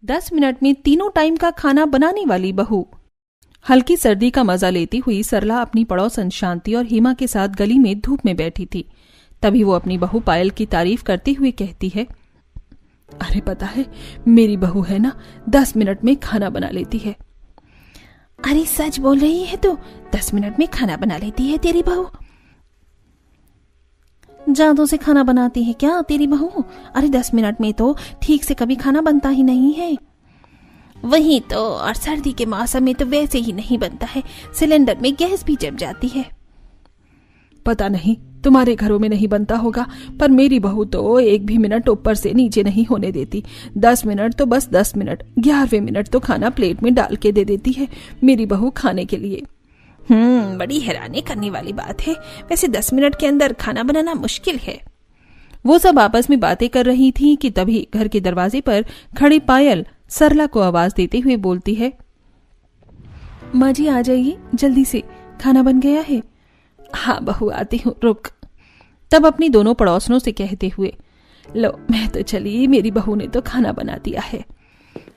10 minute में तीनों time का खाना बनाने वाली बहू। हल्की सर्दी का मजा लेती हुई सरला अपनी पड़ोसन शांति और हेमा के साथ गली में धूप में बैठी थी। तभी वो अपनी बहू पायल की तारीफ करते हुए कहती है, अरे पता है मेरी बहू है ना 10 मिनट में खाना बना लेती है। अरे सच बोल रही है तो 10 मिनट में खाना बना लेती है तेरी बहू। जादू से खाना बनाती है क्या तेरी बहू? अरे 10 मिनट में तो ठीक से कभी खाना बनता ही नहीं है। वही तो, और सर्दी के मौसम में तो वैसे ही नहीं बनता है, सिलेंडर में गैस भी जम जाती है। पता नहीं तुम्हारे घरों में नहीं बनता होगा, पर मेरी बहू तो एक भी मिनट ऊपर से नीचे नहीं होने देती। 10 मिनट तो बस 10 मिनट, 11वें मिनट तो खाना प्लेट में डाल के दे देती है मेरी बहू खाने के लिए। बड़ी हैरानी करने वाली बात है। वैसे 10 मिनट के अंदर खाना बनाना मुश्किल है। वो सब आपस में बातें कर रही थी कि तभी घर के दरवाजे पर खड़ी पायल सरला को आवाज देते हुए बोलती है, माँ जी आ जाइए जल्दी से, खाना बन गया है। हाँ बहू आती हूँ, रुक। तब अपनी दोनों पड़ोसनों से कहते हुए, लो मैं तो चली, मेरी बहू ने तो खाना बना दिया है।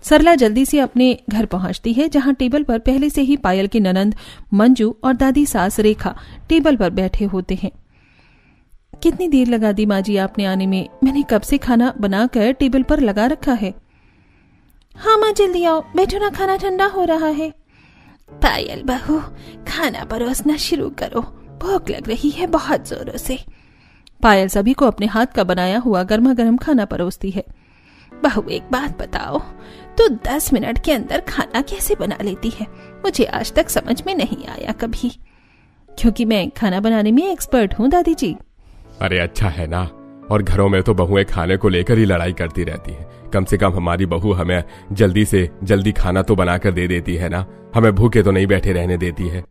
सरला जल्दी से अपने घर पहुंचती है, जहां टेबल पर पहले से ही पायल की ननंद मंजू और दादी सास रेखा टेबल पर बैठे होते हैं। कितनी देर लगा दी माँ जी आपने आने में? मैंने कब से खाना बनाकर टेबल पर लगा रखा है। हाँ माँ जल्दी आओ, बैठो ना, खाना ठंडा हो रहा है। पायल बहू खाना परोसना शुरू करो, भूख लग रही है बहुत जोरों से। पायल सभी को अपने हाथ का बनाया हुआ गर्मा गर्म खाना परोसती है। बहू एक बात बताओ, तू 10 मिनट के अंदर खाना कैसे बना लेती है? मुझे आज तक समझ में नहीं आया कभी। क्योंकि मैं खाना बनाने में एक्सपर्ट हूँ दादी जी। अरे अच्छा है ना, और घरों में तो बहुएं खाने को लेकर ही लड़ाई करती रहती हैं। कम से कम हमारी बहू हमें जल्दी से जल्दी खाना तो बनाकर दे देती है ना, हमें भूखे तो नहीं बैठे रहने देती है।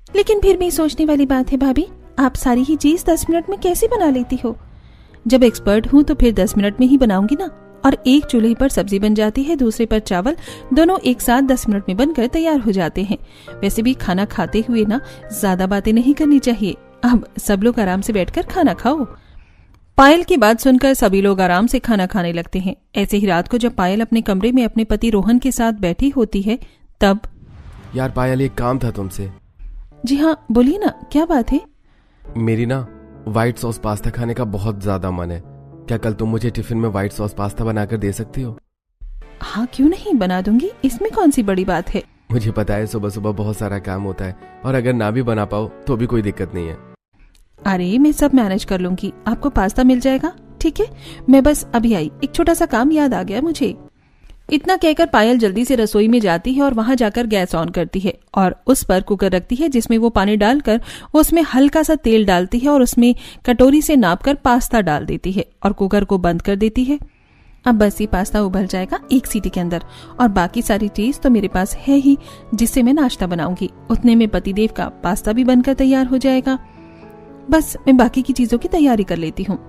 लेकिन फिर भी सोचने वाली बात है भाभी, आप सारी ही चीज 10 मिनट में कैसे बना लेती हो? जब एक्सपर्ट हूँ तो फिर 10 मिनट में ही बनाऊंगी ना। और एक चूल्हे पर सब्जी बन जाती है, दूसरे पर चावल, दोनों एक साथ 10 मिनट में बनकर तैयार हो जाते हैं। वैसे भी खाना खाते हुए ना ज्यादा बातें नहीं करनी चाहिए। अब सब लोग आराम से बैठकर खाना खाओ। पायल की बात सुनकर सभी लोग आराम से खाना खाने लगते हैं। ऐसे ही रात को जब पायल अपने कमरे में अपने पति रोहन के साथ बैठी होती है तब, यार पायल एक काम था तुमसे। जी हाँ बोलिए ना, क्या बात है? मेरी ना व्हाइट सॉस पास्ता खाने का बहुत ज्यादा मन है। क्या कल तुम मुझे टिफिन में व्हाइट सॉस पास्ता बनाकर दे सकती हो? हाँ क्यों नहीं, बना दूंगी, इसमें कौन सी बड़ी बात है। मुझे पता है सुबह सुबह बहुत सारा काम होता है, और अगर ना भी बना पाओ तो भी कोई दिक्कत नहीं है। अरे मैं सब मैनेज कर लूंगी, आपको पास्ता मिल जाएगा। ठीक है, मैं बस अभी आई, एक छोटा सा काम याद आ गया मुझे। इतना कहकर पायल जल्दी से रसोई में जाती है और वहां जाकर गैस ऑन करती है और उस पर कुकर रखती है, जिसमें वो पानी डालकर उसमें हल्का सा तेल डालती है और उसमें कटोरी से नापकर पास्ता डाल देती है और कुकर को बंद कर देती है। अब बस ये पास्ता उबल जाएगा एक सीटी के अंदर, और बाकी सारी चीज तो मेरे पास है ही, जिससे मैं नाश्ता बनाऊंगी। उतने में पतिदेव का पास्ता भी बनकर तैयार हो जाएगा। बस मैं बाकी की चीजों की तैयारी कर लेती हूँ।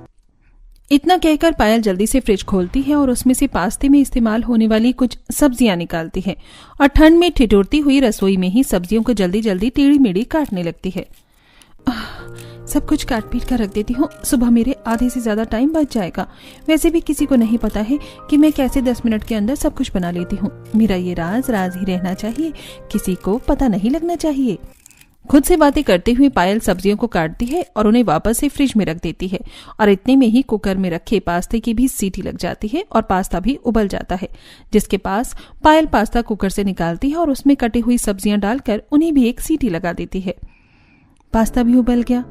इतना कहकर पायल जल्दी से फ्रिज खोलती है और उसमें से पास्ते में इस्तेमाल होने वाली कुछ सब्जियां निकालती है और ठंड में ठिठुरती हुई रसोई में ही सब्जियों को जल्दी जल्दी टेढ़ी मेढ़ी काटने लगती है। सब कुछ काट पीट कर रख देती हूँ, सुबह मेरे आधे से ज्यादा टाइम बच जाएगा। वैसे भी किसी को नहीं पता है कि मैं कैसे 10 मिनट के अंदर सब कुछ बना लेती हूँ। मेरा ये राज राज ही रहना चाहिए, किसी को पता नहीं लगना चाहिए। खुद से बातें करते हुए पायल सब्जियों को काटती है और उन्हें वापस से फ्रिज में रख देती है, और इतने में ही कुकर में रखे पास्ते की भी सीटी लग जाती है और पास्ता भी उबल जाता है, जिसके पास पायल पास्ता कुकर से निकालती है और उसमें कटी हुई सब्जियां डालकर उन्हें भी एक सीटी लगा देती है। पास्ता भी उबल गया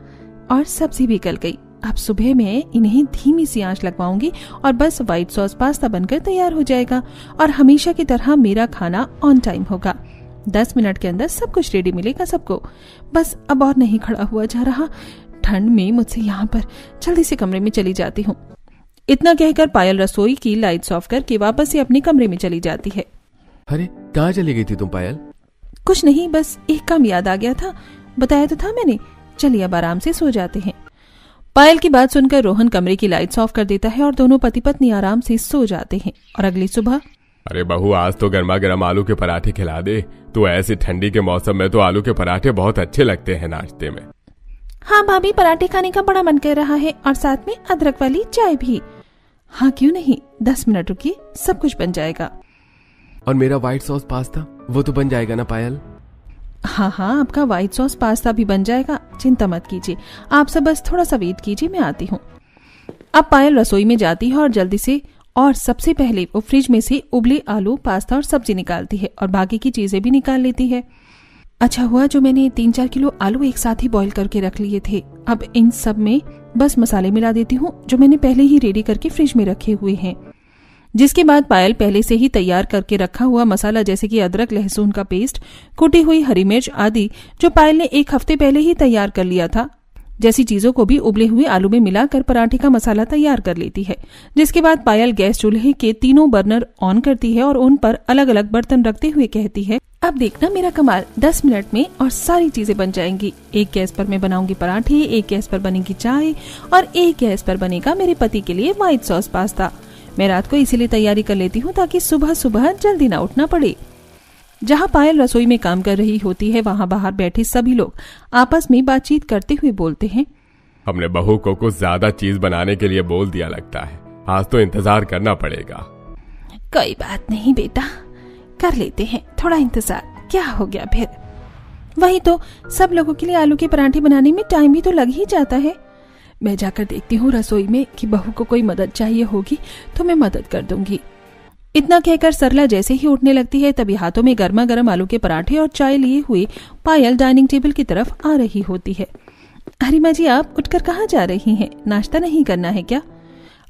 और सब्जी भी गल गई। अब सुबह मैं इन्हें धीमी सी आंच लगवाऊंगी और बस व्हाइट सॉस पास्ता बनकर तैयार हो जाएगा और हमेशा की तरह मेरा खाना ऑन टाइम होगा। 10 मिनट के अंदर सब कुछ रेडी मिलेगा सबको। बस अब और नहीं खड़ा हुआ जा रहा, ठंड में मुझसे यहाँ पर, जल्दी से कमरे में चली जाती हूँ। इतना कहकर पायल रसोई की लाइट्स ऑफ करके वापस से अपने कमरे में चली जाती है। अरे कहाँ चली गई थी तुम पायल? कुछ नहीं, बस एक काम याद आ गया था, बताया तो था मैंने। चलिए अब आराम से सो जाते हैं। पायल की बात सुनकर रोहन कमरे की लाइट्स ऑफ कर देता है और दोनों पति पत्नी आराम से सो जाते हैं। और अगली सुबह, अरे बहू आज तो गर्मा गर्म आलू के पराठे खिला दे। तो ऐसे ठंडी के मौसम में तो आलू के पराठे बहुत अच्छे लगते हैं नाश्ते में। हाँ भाभी, पराठे खाने का बड़ा मन कर रहा है, और साथ में अदरक वाली चाय भी। हाँ क्यों नहीं, 10 मिनट रुकिए, सब कुछ बन जाएगा। और मेरा व्हाइट सॉस पास्ता वो तो बन जाएगा ना पायल? हाँ हाँ, आपका व्हाइट सॉस पास्ता भी बन जाएगा, चिंता मत कीजिए। आप सब बस थोड़ा सा वेट कीजिए, मैं आती हूँ। अब पायल रसोई में जाती है और जल्दी से और सबसे पहले वो फ्रिज में से उबले आलू, पास्ता और सब्जी निकालती है और बाकी की चीजें भी निकाल लेती है। अच्छा हुआ जो मैंने 3-4 किलो आलू एक साथ ही बॉईल करके रख लिए थे। अब इन सब में बस मसाले मिला देती हूँ जो मैंने पहले ही रेडी करके फ्रिज में रखे हुए हैं। जिसके बाद पायल पहले से ही तैयार करके रखा हुआ मसाला जैसे कि अदरक, लहसुन का पेस्ट, कुटी हुई हरी मिर्च आदि जो पायल ने 1 हफ्ते पहले ही तैयार कर लिया था, जैसी चीजों को भी उबले हुए आलू में मिलाकर पराठे का मसाला तैयार कर लेती है। जिसके बाद पायल गैस चूल्हे के तीनों बर्नर ऑन करती है और उन पर अलग अलग बर्तन रखते हुए कहती है, अब देखना मेरा कमाल, 10 मिनट में और सारी चीजें बन जाएंगी। एक गैस पर मैं बनाऊंगी पराठे, एक गैस पर बनेगी चाय और एक गैस पर बनेगा मेरे पति के लिए व्हाइट सॉस पास्ता। मैं रात को इसीलिए तैयारी कर लेती हूँ ताकि सुबह सुबह जल्दी ना उठना पड़े। जहाँ पायल रसोई में काम कर रही होती है वहाँ बाहर बैठे सभी लोग आपस में बातचीत करते हुए बोलते हैं, हमने बहू को कुछ ज्यादा चीज बनाने के लिए बोल दिया लगता है, आज तो इंतजार करना पड़ेगा। कोई बात नहीं बेटा, कर लेते हैं थोड़ा इंतजार, क्या हो गया फिर। वही तो, सब लोगों के लिए आलू के पराठे बनाने में टाइम भी तो लग ही जाता है। मैं जाकर देखती हूँ रसोई में कि बहू को कोई मदद चाहिए होगी तो मैं मदद कर दूंगी। इतना कहकर सरला जैसे ही उठने लगती है तभी हाथों में गर्मा गर्म आलू के पराठे और चाय लिए हुए पायल डाइनिंग टेबल की तरफ आ रही होती है। अरे माँ जी, आप उठकर कहाँ जा रही हैं? नाश्ता नहीं करना है क्या?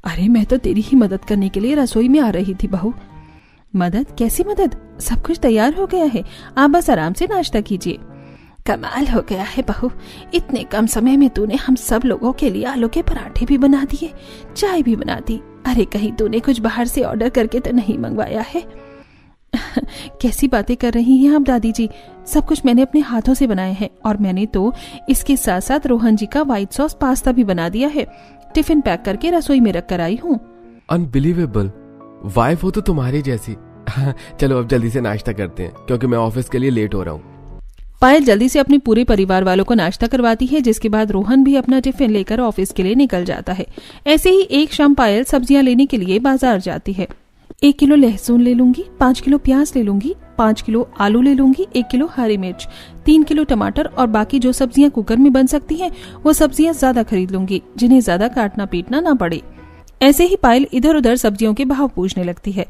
अरे मैं तो तेरी ही मदद करने के लिए रसोई में आ रही थी बहू। मदद? कैसी मदद? सब कुछ तैयार हो गया है, आप बस आराम से नाश्ता कीजिए। कमाल हो गया है बहू, इतने कम समय में तूने हम सब लोगों के लिए आलू के पराठे भी बना दिए, चाय भी बना दी। अरे कहीं तूने कुछ बाहर से ऑर्डर करके तो नहीं मंगवाया है? कैसी बातें कर रही हैं आप दादी जी, सब कुछ मैंने अपने हाथों से बनाया है और मैंने तो इसके साथ साथ रोहन जी का व्हाइट सॉस पास्ता भी बना दिया है, टिफिन पैक करके रसोई में रख कर आई हूँ। अनबिलीवेबल, वाइफ हो तो तुम्हारी जैसी। चलो अब जल्दी से नाश्ता करते हैं क्योंकि मैं ऑफिस के लिए लेट हो रहा हूँ। पायल जल्दी से अपने पूरे परिवार वालों को नाश्ता करवाती है, जिसके बाद रोहन भी अपना टिफिन लेकर ऑफिस के लिए निकल जाता है। ऐसे ही एक शाम पायल सब्जियां लेने के लिए बाजार जाती है। 1 किलो लहसुन ले लूंगी, 5 किलो प्याज ले लूंगी, 5 किलो आलू ले लूंगी, 1 किलो हरी मिर्च, 3 किलो टमाटर और बाकी जो सब्जियां कुकर में बन सकती हैं वो सब्जियां ज्यादा खरीद लूंगी जिन्हें ज्यादा काटना पीटना ना पड़े। ऐसे ही पायल इधर उधर सब्जियों के भाव पूछने लगती है।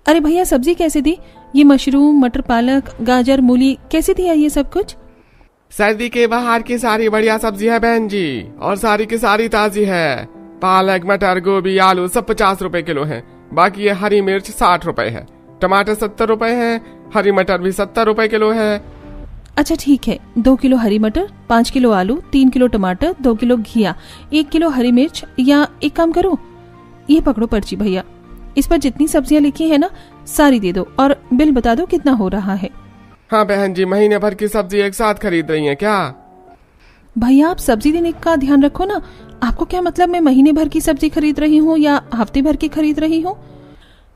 अरे भैया, सब्जी कैसे दी? ये मशरूम, मटर, पालक, गाजर, मूली कैसे दिया ये सब कुछ? सर्दी के बाहर की सारी बढ़िया सब्जी है बहन जी, और सारी की सारी ताजी है। पालक, मटर, गोभी, आलू सब 50 रुपए किलो है। बाकी ये हरी मिर्च 60 रुपए है, टमाटर 70 रुपए है, हरी मटर भी 70 रुपए किलो है। अच्छा ठीक है, 2 किलो हरी मटर, 5 किलो आलू, 3 किलो टमाटर, 2 किलो घिया, 1 किलो हरी मिर्च। या एक काम करो, ये पकड़ो पर्ची भैया, इस पर जितनी सब्जियां लिखी है ना सारी दे दो और बिल बता दो कितना हो रहा है। हाँ बहन जी, महीने भर की सब्जी एक साथ खरीद रही हैं क्या? भैया आप सब्जी देने का ध्यान रखो ना। आपको क्या मतलब मैं महीने भर की सब्जी खरीद रही हूँ या हफ्ते भर की खरीद रही हूँ?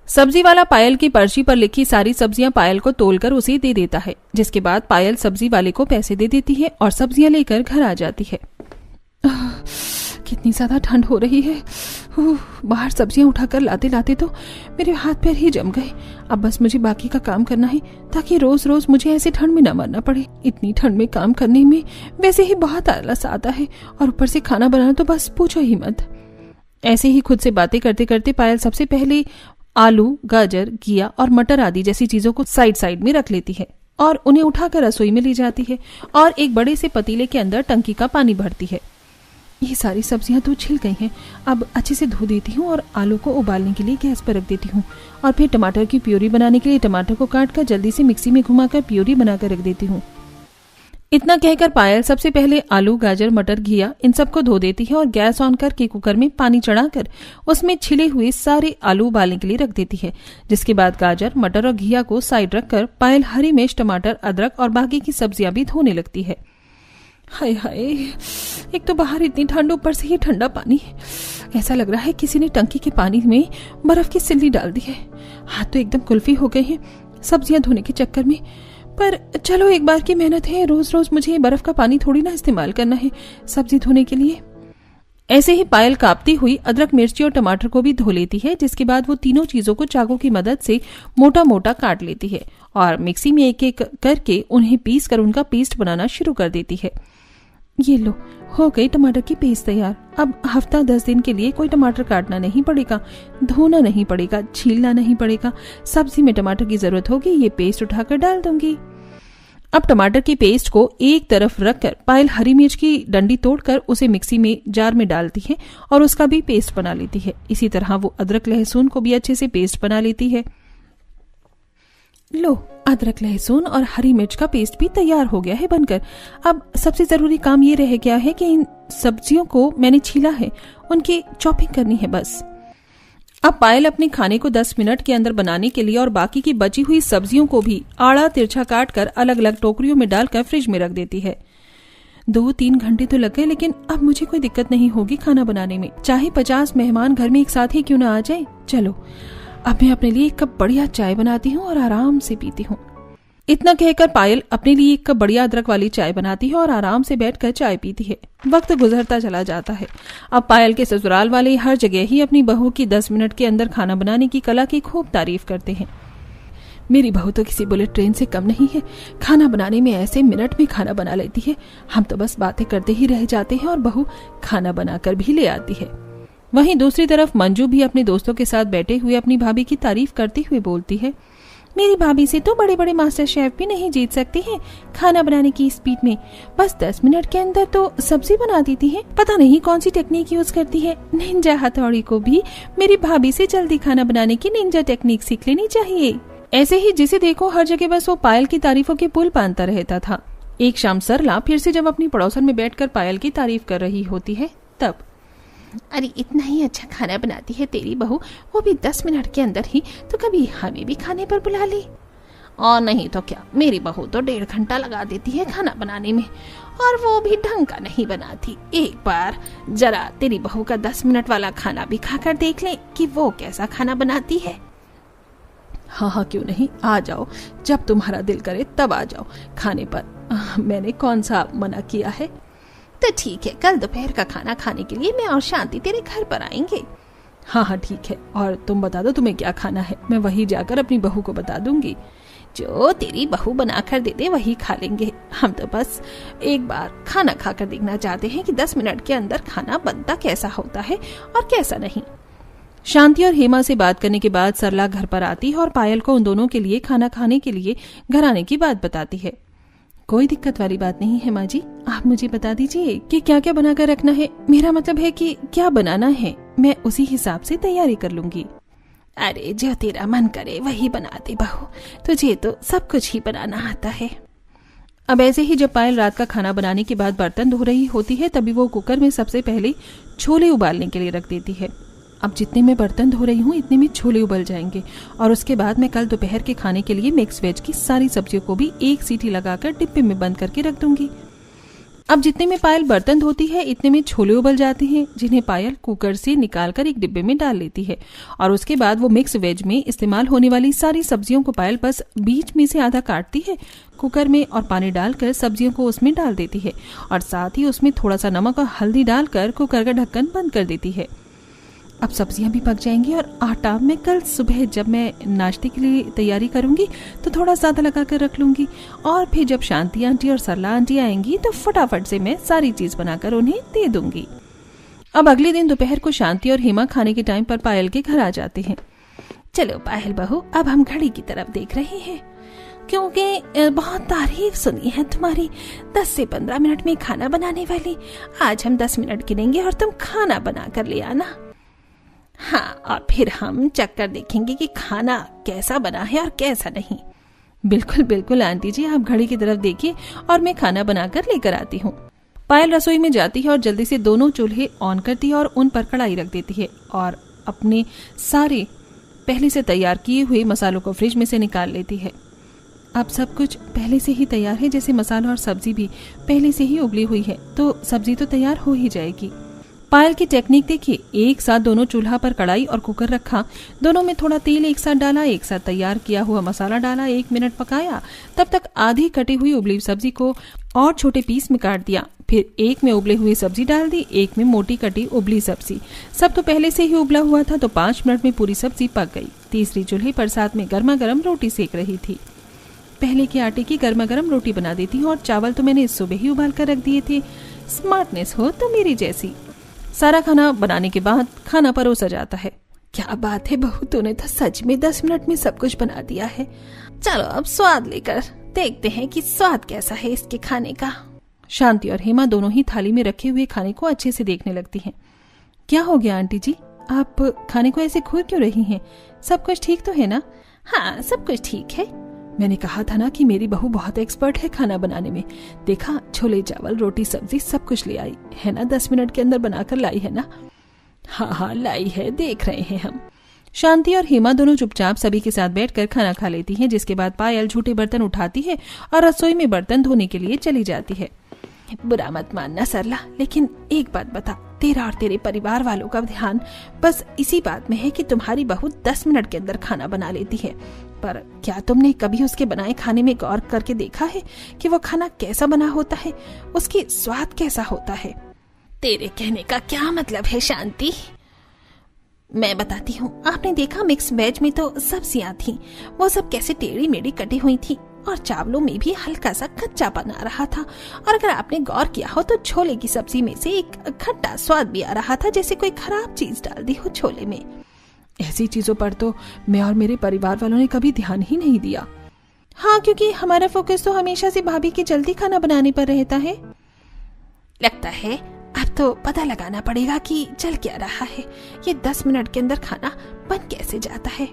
सब्जी वाला पायल की पर्ची पर लिखी सारी सब्जियां पायल को तोलकर उसे दे देता है, जिसके बाद पायल सब्जी वाले को पैसे दे देती है और सब्जियां लेकर घर आ जाती है। कितनी ज्यादा ठंड हो रही है। बाहर सब्जियां उठाकर लाते लाते तो मेरे हाथ पैर ही जम गए। अब बस मुझे बाकी का काम करना है ताकि रोज रोज मुझे ऐसे ठंड में न मरना पड़े। इतनी ठंड में काम करने में वैसे ही बहुत आलस आता है और ऊपर से खाना बनाना तो बस पूछो ही मत। ऐसे ही खुद से बातें करते करते पायल सबसे पहले आलू, गाजर, घिया और मटर आदि जैसी चीजों को साइड साइड में रख लेती है और उन्हें उठाकर रसोई में ले जाती है और एक बड़े से पतीले के अंदर टंकी का पानी भरती है। ये सारी सब्जियां तो छिल गई हैं, अब अच्छे से धो देती हूँ और आलू को उबालने के लिए गैस पर रख देती हूँ और फिर टमाटर की प्यूरी बनाने के लिए टमाटर को काटकर जल्दी से मिक्सी में घुमाकर प्यूरी बनाकर रख देती हूँ। इतना कहकर पायल सबसे पहले आलू, गाजर, मटर, घिया इन सबको धो देती है और गैस ऑन करके कुकर में पानी चढ़ाकर उसमें छिले हुए सारे आलू उबालने के लिए रख देती है। जिसके बाद गाजर, मटर और घिया को साइड रखकर पायल हरी मिर्च, टमाटर, अदरक और बाकी की सब्जियां भी धोने लगती है। हाय हाय, एक तो बाहर इतनी ठंड, ऊपर से ये ठंडा पानी। ऐसा लग रहा है किसी ने टंकी के पानी में बर्फ की सिल्ली डाल दी है। हाथ तो एकदम कुल्फी हो गए हैं सब्जियां धोने के चक्कर में। पर चलो, एक बार की मेहनत है, रोज रोज मुझे बर्फ का पानी थोड़ी ना इस्तेमाल करना है सब्जी धोने के लिए। ऐसे ही पायल कापती हुई अदरक, मिर्ची और टमाटर को भी धो लेती है, जिसके बाद वो तीनों चीजों को चाकू की मदद से मोटा मोटा काट लेती है और मिक्सी में एक एक करके उन्हें पीस कर उनका पेस्ट बनाना शुरू कर देती है। ये लो, हो गई टमाटर की पेस्ट तैयार। अब हफ्ता 10 दिन के लिए कोई टमाटर काटना नहीं पड़ेगा, धोना नहीं पड़ेगा, छीलना नहीं पड़ेगा। सब्जी में टमाटर की जरूरत होगी, ये पेस्ट उठाकर डाल दूंगी। अब टमाटर की पेस्ट को एक तरफ रखकर पायल हरी मिर्च की डंडी तोड़कर उसे मिक्सी में जार में डालती है और उसका भी पेस्ट बना लेती है। इसी तरह वो अदरक लहसुन को भी अच्छे से पेस्ट बना लेती है। लो, अदरक लहसुन और हरी मिर्च का पेस्ट भी तैयार हो गया है बनकर। अब सबसे जरूरी काम ये रह गया है कि इन सब्जियों को मैंने छीला है, उनकी चॉपिंग करनी है बस। अब पायल अपने खाने को 10 मिनट के अंदर बनाने के लिए और बाकी की बची हुई सब्जियों को भी आड़ा तिरछा काट कर अलग अलग टोकरियों में डालकर फ्रिज में रख देती है। 2-3 घंटे तो लग गए, लेकिन अब मुझे कोई दिक्कत नहीं होगी खाना बनाने में, चाहे 50 मेहमान घर में एक साथ ही क्यों ना आ जाए। चलो, अब मैं अपने लिए एक कप बढ़िया चाय बनाती हूँ और आराम से पीती हूँ। इतना कहकर पायल अपने लिए एक कप बढ़िया अदरक वाली चाय बनाती है और आराम से बैठकर चाय पीती है। वक्त गुजरता चला जाता है। अब पायल के ससुराल वाले हर जगह ही अपनी बहू की 10 मिनट के अंदर खाना बनाने की कला की खूब तारीफ करते हैं। मेरी बहू तो किसी बुलेट ट्रेन से कम नहीं है, खाना बनाने में ऐसे मिनट में खाना बना लेती है। हम तो बस बातें करते ही रह जाते हैं और बहू खाना बनाकर भी ले आती है। वहीं दूसरी तरफ मंजू भी अपने दोस्तों के साथ बैठे हुए अपनी भाभी की तारीफ करते हुए बोलती है, मेरी भाभी से तो बड़े बड़े मास्टर शेफ भी नहीं जीत सकती हैं खाना बनाने की स्पीड में। बस 10 मिनट के अंदर तो सब्जी बना देती है। पता नहीं कौन सी टेक्निक यूज करती है। निंजा हथौड़ी को भी मेरी भाभी से जल्दी खाना बनाने की निंजा टेक्निक सीख लेनी चाहिए। ऐसे ही जिसे देखो हर जगह बस वो पायल की तारीफों के पुल बांधता रहता था। एक शाम सरला फिर से जब अपनी पड़ोसन में बैठकर पायल की तारीफ कर रही होती है तब, अरे इतना ही अच्छा खाना बनाती है तेरी बहू, वो भी 10 मिनट के अंदर ही, तो कभी हमें भी खाने पर बुला ले। और नहीं तो क्या, मेरी बहू तो 1.5 घंटा लगा देती है खाना बनाने में और वो भी ढंग का नहीं बनाती। एक बार जरा तेरी बहू का 10 मिनट वाला खाना भी खाकर देख ले कि वो कैसा खाना बनाती है। हाँ हाँ, क्यों नहीं, आ जाओ, जब तुम्हारा दिल करे तब आ जाओ खाने पर। मैंने कौन सा मना किया है। तो ठीक है, कल दोपहर का खाना खाने के लिए मैं और शांति तेरे घर पर आएंगे। हाँ हाँ ठीक है, और तुम बता दो तुम्हें क्या खाना है, मैं वही जाकर अपनी बहू को बता दूंगी। जो तेरी बहू बनाकर दे दे वही खा लेंगे। हम तो बस एक बार खाना खाकर देखना चाहते हैं कि 10 मिनट के अंदर खाना बनता कैसा होता है और कैसा नहीं। शांति और हेमा से बात करने के बाद सरला घर पर आती है और पायल को उन दोनों के लिए खाना खाने के लिए घर आने की बात बताती है। कोई दिक्कत वाली बात नहीं है माँ जी, आप मुझे बता दीजिए कि क्या क्या बनाकर रखना है। मेरा मतलब है कि क्या बनाना है, मैं उसी हिसाब से तैयारी कर लूंगी। अरे जो तेरा मन करे वही बना दे बहू, तुझे तो सब कुछ ही बनाना आता है। अब ऐसे ही जब पायल रात का खाना बनाने के बाद बर्तन धो रही होती है तभी वो कुकर में सबसे पहले छोले उबालने के लिए रख देती है। अब जितने मैं बर्तन धो रही हूँ इतने में छोले उबल जाएंगे और उसके बाद मैं कल दोपहर के खाने के लिए मिक्स वेज की सारी सब्जियों को भी एक सीटी लगाकर डिब्बे में बंद करके रख दूंगी। अब जितने में पायल बर्तन धोती है इतने में छोले उबल जाते हैं, जिन्हें पायल कुकर से निकालकर एक डिब्बे में डाल लेती है और उसके बाद वो मिक्स वेज में इस्तेमाल होने वाली सारी सब्जियों को पायल बस बीच में से आधा काटती है कुकर में और पानी डालकर सब्जियों को उसमें डाल देती है और साथ ही उसमें थोड़ा सा नमक और हल्दी डालकर कुकर का ढक्कन बंद कर देती है। अब सब्जियां भी पक जाएंगी और आटा मैं कल सुबह जब मैं नाश्ते के लिए तैयारी करूंगी तो थोड़ा ज्यादा लगा कर रख लूंगी और फिर जब शांति आंटी और सरला आंटी आएंगी तो फटाफट से मैं सारी चीज बनाकर उन्हें दे दूंगी। अब अगले दिन दोपहर को शांति और हेमा खाने के टाइम पर पायल के घर आ जाते हैं। चलो पायल बहू, अब हम घड़ी की तरफ देख रहे हैं क्योंकि बहुत तारीफ सुनी है तुम्हारी 10 से 15 मिनट में खाना बनाने वाली। आज हम 10 मिनट गिनेंगे और तुम खाना बना कर ले आना। हाँ, और फिर हम चक्कर देखेंगे कि खाना कैसा बना है और कैसा नहीं। बिल्कुल बिल्कुल आंटी जी, आप घड़ी की तरफ देखिए और मैं खाना बनाकर लेकर आती हूँ। पायल रसोई में जाती है और जल्दी से दोनों चूल्हे ऑन करती है और उन पर कढ़ाई रख देती है और अपने सारे पहले से तैयार किए हुए मसालों को फ्रिज में से निकाल लेती है। अब सब कुछ पहले से ही तैयार है, जैसे मसाला और सब्जी भी पहले से ही उबली हुई है तो सब्जी तो तैयार हो ही जाएगी। पायल की टेक्निक देखिए, एक साथ दोनों चूल्हा पर कढ़ाई और कुकर रखा, दोनों में थोड़ा तेल एक साथ डाला, एक साथ तैयार किया हुआ मसाला डाला, 1 मिनट पकाया, तब तक आधी कटी हुई उबली सब्जी को और छोटे पीस में काट दिया, फिर एक में उबले हुए सब्जी डाल दी, एक में मोटी कटी उबली सब्जी। सब तो पहले से ही उबला हुआ था तो 5 मिनट में पूरी सब्जी पक गई। तीसरी चूल्हे पर साथ में गर्मा गर्म रोटी सेक रही थी। पहले के आटे की गर्मा गर्म रोटी बना देती हूँ और चावल तो मैंने सुबह ही उबाल कर रख दिए थे। स्मार्टनेस हो तो मेरी जैसी। सारा खाना बनाने के बाद खाना परोसा जाता है। क्या बात है बहू, तूने तो सच में 10 मिनट में सब कुछ बना दिया है। चलो अब स्वाद लेकर देखते हैं कि स्वाद कैसा है इसके खाने का। शांति और हेमा दोनों ही थाली में रखे हुए खाने को अच्छे से देखने लगती हैं। क्या हो गया आंटी जी, आप खाने को ऐसे घूर क्यों रही हैं? सब कुछ ठीक तो है ना? हाँ, सब कुछ ठीक है। मैंने कहा था ना कि मेरी बहू बहुत एक्सपर्ट है खाना बनाने में। देखा, छोले चावल रोटी सब्जी सब कुछ ले आई है ना, 10 मिनट के अंदर बनाकर लाई है ना? हाँ लाई है, देख रहे हैं हम। शांति और हेमा दोनों चुपचाप सभी के साथ बैठकर खाना खा लेती हैं, जिसके बाद पायल झूठे बर्तन उठाती है और रसोई में बर्तन धोने के लिए चली जाती है। बुरा मत मानना सरला, लेकिन एक बात बता, तेरा और तेरे परिवार वालों का ध्यान बस इसी बात में है कि तुम्हारी बहू 10 मिनट के अंदर खाना बना लेती है, पर क्या तुमने कभी उसके बनाए खाने में गौर करके देखा है कि वो खाना कैसा बना होता है, उसकी स्वाद कैसा होता है? तेरे कहने का क्या मतलब है शांति? मैं बताती हूँ। आपने देखा मिक्स वेज में तो सब्जियां थी, वो सब कैसे टेढ़ी मेढ़ी कटी हुई थी और चावलों में भी हल्का सा कच्चापन आ रहा था। और अगर आपने गौर किया हो तो छोले की सब्जी में से एक खट्टा स्वाद भी आ रहा था, जैसे कोई खराब चीज डाल दी हो छोले में। ऐसी चीजों पर तो मैं और मेरे परिवार वालों ने कभी ध्यान ही नहीं दिया। हाँ, क्योंकि हमारा फोकस तो हमेशा से भाभी के जल्दी खाना बनाने पर रहता है। लगता है अब तो पता लगाना पड़ेगा कि चल क्या रहा है, ये 10 मिनट के अंदर खाना बन कैसे जाता है।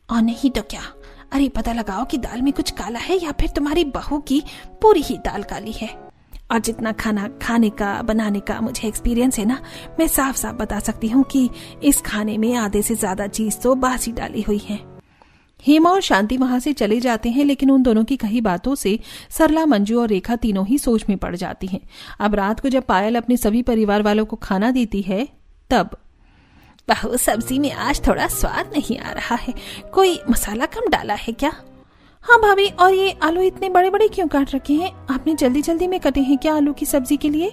और नहीं तो क्या, अरे पता लगाओ कि दाल में कुछ काला है या फिर तुम्हारी बहू की पूरी ही दाल काली है। और जितना खाना खाने का बनाने का मुझे एक्सपीरियंस है ना, मैं साफ साफ बता सकती हूँ कि इस खाने में आधे से ज्यादा चीज तो बासी डाली हुई है। हेमा और शांति वहां से चले जाते हैं, लेकिन उन दोनों की कही बातों से सरला, मंजू और रेखा तीनों ही सोच में पड़ जाती हैं। अब रात को जब पायल अपने सभी परिवार वालों को खाना देती है तब, बहू सब्जी में आज थोड़ा स्वाद नहीं आ रहा है, कोई मसाला कम डाला है क्या? हाँ भाभी, और ये आलू इतने बड़े बड़े क्यों काट रखे हैं? आपने जल्दी जल्दी में कटे हैं क्या आलू की सब्जी के लिए?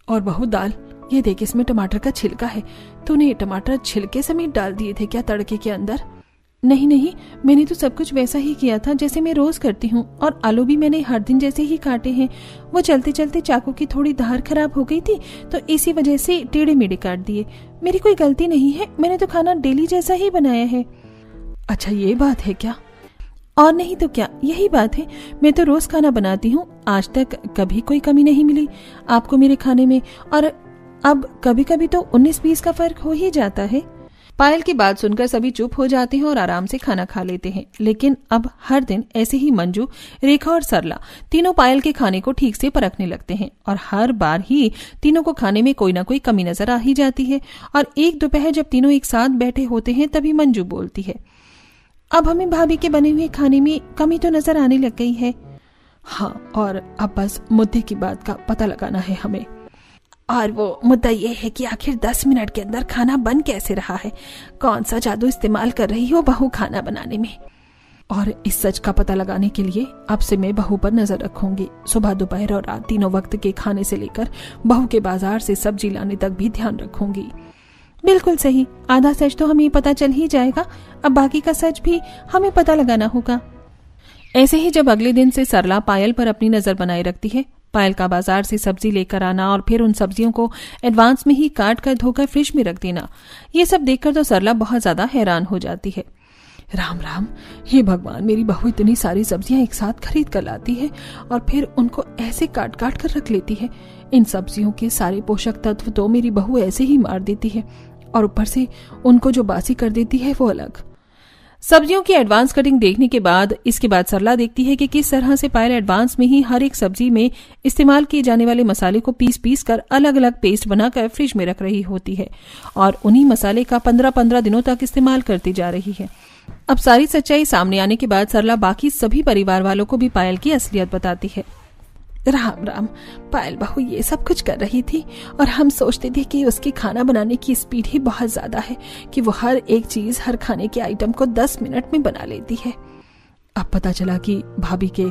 और बहू दाल, ये देख इसमें टमाटर का छिलका है, तूने टमाटर छिलके समेत डाल दिए थे क्या तड़के के अंदर? नहीं नहीं, मैंने तो सब कुछ वैसा ही किया था जैसे मैं रोज करती हूँ, और आलू भी मैंने हर दिन जैसे ही काटे हैं। वो चलते चलते चाकू की थोड़ी धार खराब हो गई थी तो इसी वजह से टेढ़े मेढ़े काट दिए। मेरी कोई गलती नहीं है, मैंने तो खाना डेली जैसा ही बनाया है। अच्छा ये बात है क्या? और नहीं तो क्या, यही बात है। मैं तो रोज खाना बनाती हूँ, आज तक कभी कोई कमी नहीं मिली आपको मेरे खाने में, और अब कभी कभी तो 19-20 का फर्क हो ही जाता है। पायल की बात सुनकर सभी चुप हो जाते हैं और आराम से खाना खा लेते हैं। लेकिन अब हर दिन ऐसे ही मंजू, रेखा और सरला तीनों पायल के खाने को ठीक से परखने लगते हैं, और हर बार ही तीनों को खाने में कोई ना कोई कमी नजर आ ही जाती है। और एक दोपहर जब तीनों एक साथ बैठे होते हैं तभी मंजू बोलती है, अब हमें भाभी के बने हुए खाने में कमी तो नजर आने लग गई है। हाँ, और अब बस मुद्दे की बात का पता लगाना है हमें। और वो मुद्दा ये है कि आखिर 10 मिनट के अंदर खाना बन कैसे रहा है? कौन सा जादू इस्तेमाल कर रही हो बहू खाना बनाने में? और इस सच का पता लगाने के लिए अब से मैं बहू पर नजर रखूंगी। सुबह, दोपहर और रात तीनों वक्त के खाने से लेकर बहू के बाजार से सब्जी लाने तक भी ध्यान रखूंगी। बिल्कुल सही, आधा सच तो हमें पता चल ही जाएगा, अब बाकी का सच भी हमें पता लगाना होगा। ऐसे ही जब अगले दिन से सरला पायल पर अपनी नजर बनाए रखती है, पायल का बाजार से सब्जी लेकर आना और फिर उन सब्जियों को एडवांस में ही काट कर धोकर फ्रिज में रख देना, ये सब देखकर तो सरला बहुत ज्यादा हैरान हो जाती है। राम राम, हे भगवान, मेरी बहू इतनी सारी सब्जियां एक साथ खरीद कर लाती है और फिर उनको ऐसे काट काट कर रख लेती है। इन सब्जियों के सारे पोषक तत्व तो मेरी बहू ऐसे ही मार देती है, और ऊपर से उनको जो बासी कर देती है वो अलग। सब्जियों की एडवांस कटिंग देखने के बाद इसके बाद सरला देखती है कि किस तरह से पायल एडवांस में ही हर एक सब्जी में इस्तेमाल किए जाने वाले मसाले को पीस पीस कर अलग अलग पेस्ट बनाकर फ्रिज में रख रही होती है, और उन्हीं मसाले का 15-15 दिनों तक इस्तेमाल करती जा रही है। अब सारी सच्चाई सामने आने के बाद सरला बाकी सभी परिवार वालों को भी पायल की असलियत बताती है। राम राम, पायल बहू ये सब कुछ कर रही थी और हम सोचते थे कि उसकी खाना बनाने की स्पीड ही बहुत ज्यादा है कि वो हर एक चीज, हर खाने के आइटम को 10 मिनट में बना लेती है। अब पता चला कि भाभी के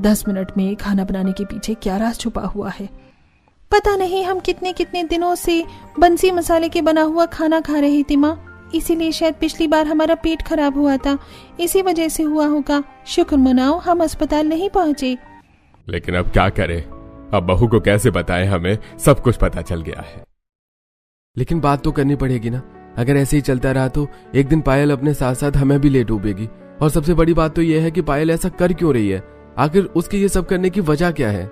10 मिनट में खाना बनाने के पीछे क्या राज छुपा हुआ है। पता नहीं हम कितने कितने दिनों से बंसी मसाले के बना हुआ खाना खा रही थी माँ, इसीलिए शायद पिछली बार हमारा पेट खराब हुआ था, इसी वजह से हुआ होगा। शुक्र मनाओ हम अस्पताल नहीं पहुँचे। लेकिन अब क्या करें, अब बहू को कैसे बताएं, हमें सब कुछ पता चल गया है। लेकिन बात तो करनी पड़ेगी ना, अगर ऐसे ही चलता रहा तो एक दिन पायल अपने साथ साथ हमें भी ले डूबेगी। और सबसे बड़ी बात तो यह है कि पायल ऐसा कर क्यों रही है, आखिर उसके ये सब करने की वजह क्या है?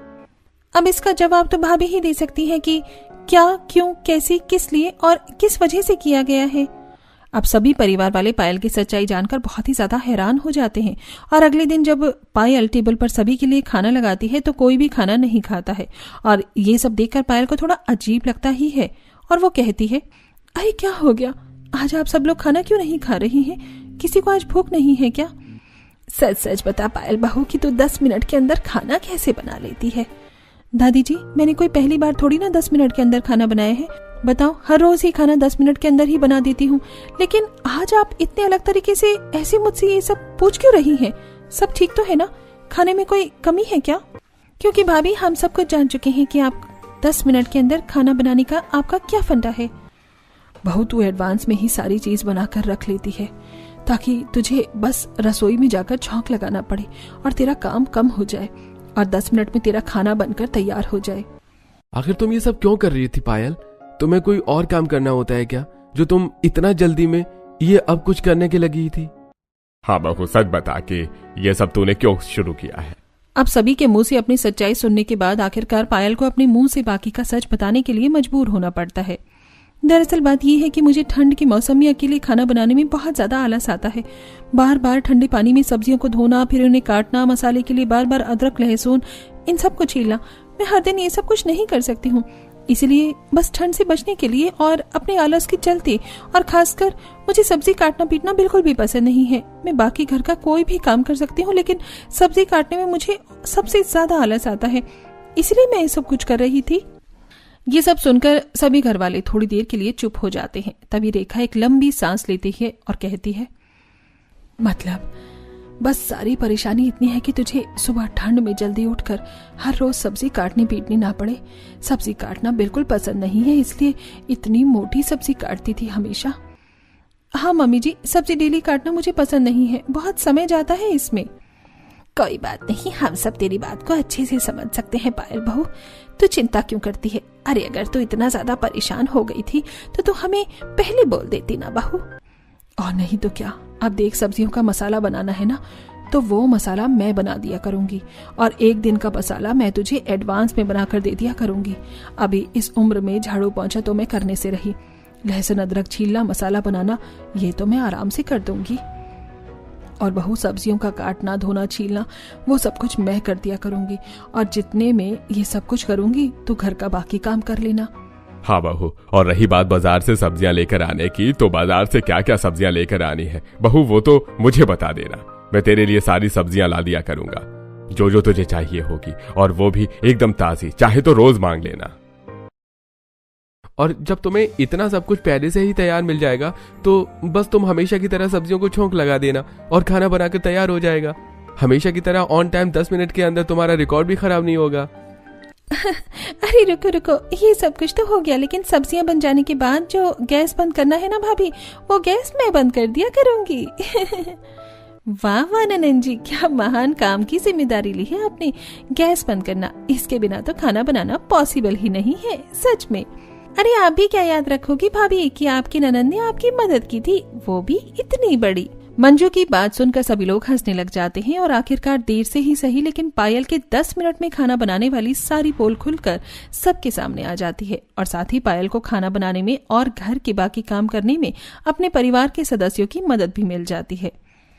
अब इसका जवाब तो भाभी ही दे सकती है कि क्या, क्यों, कैसे, किस लिए और किस वजह से किया गया है। अब सभी परिवार वाले पायल की सच्चाई जानकर बहुत ही ज्यादा हैरान हो जाते हैं और अगले दिन जब पायल टेबल पर सभी के लिए खाना लगाती है तो कोई भी खाना नहीं खाता है। और ये सब देखकर पायल को थोड़ा अजीब लगता ही है और वो कहती है, अरे क्या हो गया, आज आप सब लोग खाना क्यों नहीं खा रही हैं? किसी को आज भूख नहीं है क्या? सच सच बता पायल बहू कि तू 10 मिनट के अंदर खाना कैसे बना लेती है? दादी जी, मैंने कोई पहली बार थोड़ी ना 10 मिनट के अंदर खाना बनाया है। बताओ, हर रोज ही खाना 10 मिनट के अंदर ही बना देती हूँ, लेकिन आज आप इतने अलग तरीके से ऐसे मुझसे ये सब पूछ क्यों रही हैं? सब ठीक तो है ना? खाने में कोई कमी है क्या? क्योंकि भाभी हम सब कुछ जान चुके हैं कि आप 10 मिनट के अंदर खाना बनाने का आपका क्या फंडा है। बहू, तू एडवांस में ही सारी चीज बनाकर रख लेती है ताकि तुझे बस रसोई में जाकर झोंक लगाना पड़े और तेरा काम कम हो जाए और 10 मिनट में तेरा खाना बनकर तैयार हो जाए। आखिर तुम ये सब क्यों कर रही थी पायल? तुम्हें कोई और काम करना होता है क्या, जो तुम इतना जल्दी में ये अब कुछ करने के लगी थी? हाँ बहू, सच बता के ये सब तूने क्यों शुरू किया है? अब सभी के मुंह से अपनी सच्चाई सुनने के बाद आखिरकार पायल को अपने मुंह से बाकी का सच बताने के लिए मजबूर होना पड़ता है। दरअसल बात यह है कि मुझे ठंड के मौसम में अकेले खाना बनाने में बहुत ज्यादा आलस आता है। बार बार ठंडे पानी में सब्जियों को धोना, फिर उन्हें काटना, मसाले के लिए बार बार अदरक लहसुन इन सब को छीलना, मैं हर दिन ये सब कुछ नहीं कर सकती हूँ। इसलिए बस ठंड से बचने के लिए और अपने आलस के चलते, और खासकर मुझे सब्जी काटना पीटना बिल्कुल भी पसंद नहीं है। मैं बाकी घर का कोई भी काम कर सकती हूँ, लेकिन सब्जी काटने में मुझे सबसे ज्यादा आलस आता है, इसलिए मैं ये सब कुछ कर रही थी। ये सब सुनकर सभी घर वाले थोड़ी देर के लिए चुप हो जाते हैं। तभी रेखा एक लंबी सांस लेती है और कहती है, मतलब बस सारी परेशानी इतनी है कि तुझे सुबह ठंड में जल्दी उठकर हर रोज सब्जी काटनी पीटनी ना पड़े। सब्जी काटना बिल्कुल पसंद नहीं है, इसलिए इतनी मोटी सब्जी काटती थी हमेशा। हाँ मम्मी जी, सब्जी डेली काटना मुझे पसंद नहीं है, बहुत समय जाता है इसमें। कोई बात नहीं, हम सब तेरी बात को अच्छे से समझ सकते हैं पायल बहू, तू चिंता क्यों करती है? अरे अगर तू इतना ज्यादा परेशान हो गई थी तो तू हमें पहले बोल देती ना बहू। और नहीं तो क्या, अब देख सब्जियों का मसाला बनाना है ना, तो वो मसाला मैं बना दिया करूंगी और एक दिन का मसाला मैं तुझे एडवांस में बनाकर दे दिया करूंगी। अभी इस उम्र में झाड़ू पोंछा तो मैं करने से रही, लहसुन अदरक छीलना, मसाला बनाना ये तो मैं आराम से कर दूंगी। और बहू, सब्जियों का काटना, धोना, छीलना वो सब कुछ मैं कर दिया करूंगी, और जितने में ये सब कुछ करूंगी तो घर का बाकी काम कर लेना। हाँ बहू, और रही बात बाजार से सब्जियां लेकर आने की, तो बाजार से क्या क्या सब्जियां लेकर आनी है बहू वो तो मुझे बता देना, मैं तेरे लिए सारी सब्जियां ला दिया करूंगा, जो जो तुझे चाहिए होगी, और वो भी एकदम ताजी, चाहे तो रोज मांग लेना। और जब तुम्हें इतना सब कुछ पहले से ही तैयार मिल जाएगा तो बस तुम हमेशा की तरह सब्जियों को छोंक लगा देना और खाना बनाकर तैयार हो जाएगा। हमेशा की तरह ऑन टाइम 10 मिनट के अंदर तुम्हारा रिकॉर्ड भी खराब नहीं होगा। अरे रुको रुको, ये सब कुछ तो हो गया, लेकिन सब्जियां बन जाने के बाद जो गैस बंद करना है ना भाभी, वो गैस मैं बंद कर दिया करूंगी। वाह वाह ननन जी, क्या महान काम की जिम्मेदारी ली है आपने, गैस बंद करना। इसके बिना तो खाना बनाना पॉसिबल ही नहीं है, सच में। अरे आप भी क्या याद रखोगी भाभी कि आपकी ननन ने आपकी मदद की थी, वो भी इतनी बड़ी। मंजू की बात सुनकर सभी लोग हंसने लग जाते हैं और आखिरकार देर से ही सही, लेकिन पायल के 10 मिनट में खाना बनाने वाली सारी पोल खुलकर सबके सामने आ जाती है, और साथ ही पायल को खाना बनाने में और घर के बाकी काम करने में अपने परिवार के सदस्यों की मदद भी मिल जाती है।